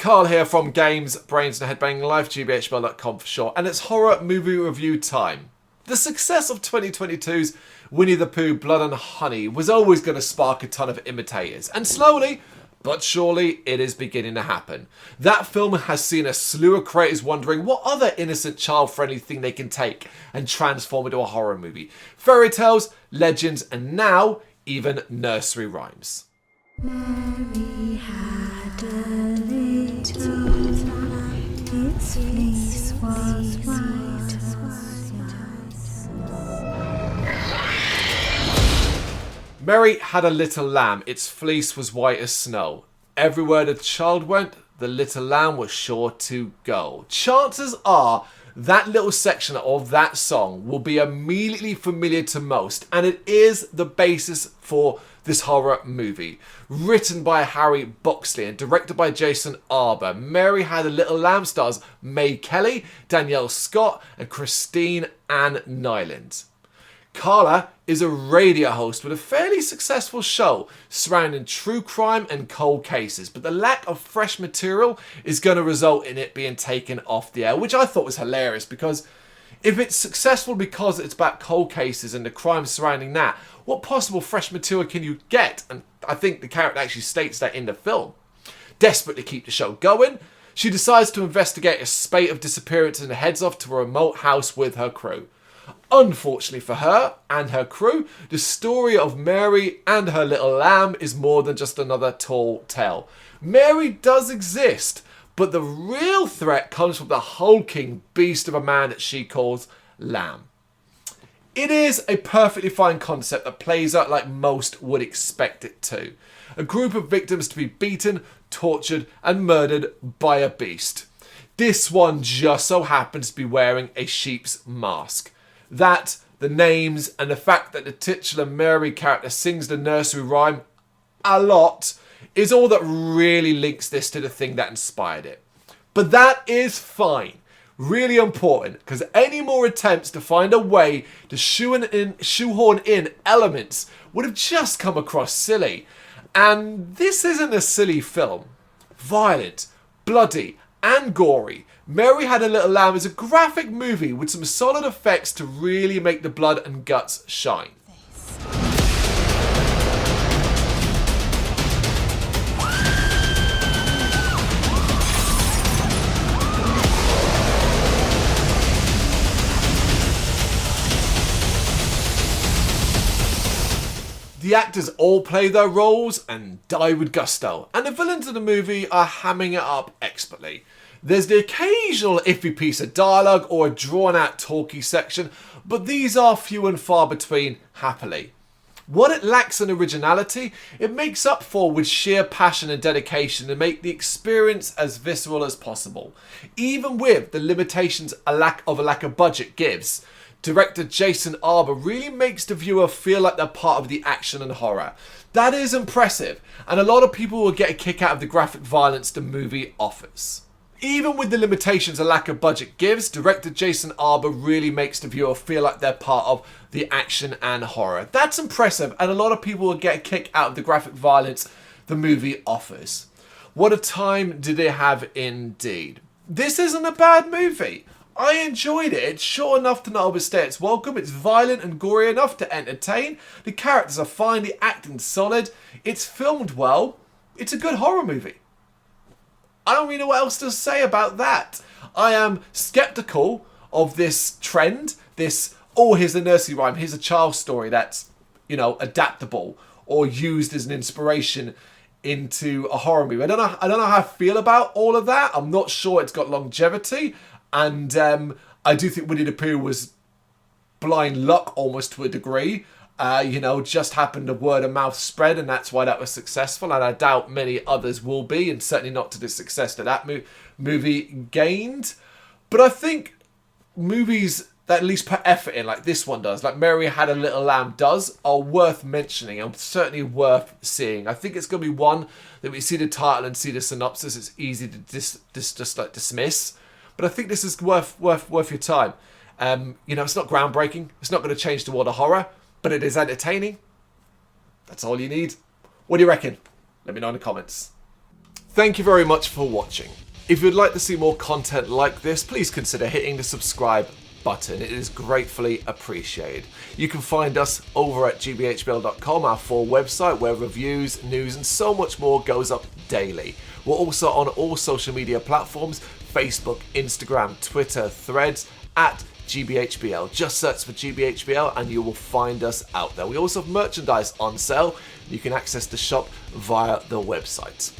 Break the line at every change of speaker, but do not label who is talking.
Carl here from Games, Brains and Head-Banging Life, gbhblofficial for short, and it's horror movie review time. The success of 2022's Winnie the Pooh Blood and Honey was always going to spark a ton of imitators, and slowly but surely it is beginning to happen. That film has seen a slew of creators wondering what other innocent child-friendly thing they can take and transform into a horror movie. Fairy tales, legends, and now even nursery rhymes.
Mary had a little lamb, its fleece was white as
Mary had a little lamb, its fleece was white as snow. Everywhere the child went, the little lamb was sure to go. Chances are that little section of that song will be immediately familiar to most, and it is the basis for this horror movie. Written by Harry Boxley and directed by Jason Arber, Mary Had a Little Lamb stars May Kelly, Danielle Scott, and Christine Ann Nyland. Carla is a radio host with a fairly successful show surrounding true crime and cold cases, but the lack of fresh material is going to result in it being taken off the air, which I thought was hilarious, because if it's successful because it's about cold cases and the crime surrounding that, what possible fresh material can you get? And I think the character actually states that in the film. Desperate to keep the show going, she decides to investigate a spate of disappearances and heads off to a remote house with her crew. Unfortunately for her and her crew, the story of Mary and her little lamb is more than just another tall tale. Mary does exist, but the real threat comes from the hulking beast of a man that she calls Lamb. It is a perfectly fine concept that plays out like most would expect it to. A group of victims to be beaten, tortured and murdered by a beast. This one just so happens to be wearing a sheep's mask. That, the names, and the fact that the titular Mary character sings the nursery rhyme a lot is all that really links this to the thing that inspired it. But that is fine. Really important, because any more attempts to find a way to shoehorn in elements would have just come across silly. And this isn't a silly film. Violent, bloody, and gory, Mary Had a Little Lamb is a graphic movie with some solid effects to really make the blood and guts shine. The actors all play their roles and die with gusto, and the villains of the movie are hamming it up expertly. There's the occasional iffy piece of dialogue or a drawn-out talky section, but these are few and far between, happily. What it lacks in originality, it makes up for with sheer passion and dedication to make the experience as visceral as possible. Even with the limitations a lack of budget gives, director Jason Arber really makes the viewer feel like they're part of the action and horror. That is impressive, and a lot of people will get a kick out of the graphic violence the movie offers. Even with the limitations a lack of budget gives, director Jason Arber really makes the viewer feel like they're part of the action and horror. That's impressive, and a lot of people will get a kick out of the graphic violence the movie offers. What a time did they have indeed. This isn't a bad movie. I enjoyed it. It's short enough to not overstay its welcome. It's violent and gory enough to entertain. The characters are fine. The acting's solid. It's filmed well. It's a good horror movie. I don't really know what else to say about that. I am skeptical of this trend. This, oh, here's a nursery rhyme. Here's a child's story that's, adaptable or used as an inspiration into a horror movie. I don't know how I feel about all of that. I'm not sure it's got longevity. And I do think Winnie the Pooh was blind luck almost to a degree. Just happened to word of mouth spread, and that's why that was successful. And I doubt many others will be, and certainly not to the success that movie gained. But I think movies that at least put effort in, like this one does, like Mary Had a Little Lamb does, are worth mentioning and certainly worth seeing. I think it's going to be one that we see the title and see the synopsis, it's easy to dismiss. But I think this is worth your time. It's not groundbreaking. It's not going to change the world of horror, but it is entertaining. That's all you need. What do you reckon? Let me know in the comments. Thank you very much for watching. If you'd like to see more content like this, please consider hitting the subscribe button. It is gratefully appreciated. You can find us over at gbhbl.com, our full website, where reviews, news and so much more goes up daily. We're also on all social media platforms: Facebook, Instagram, Twitter, Threads, at gbhbl. Just search for gbhbl and you will find us out there. We also have merchandise on sale. You can access the shop via the website.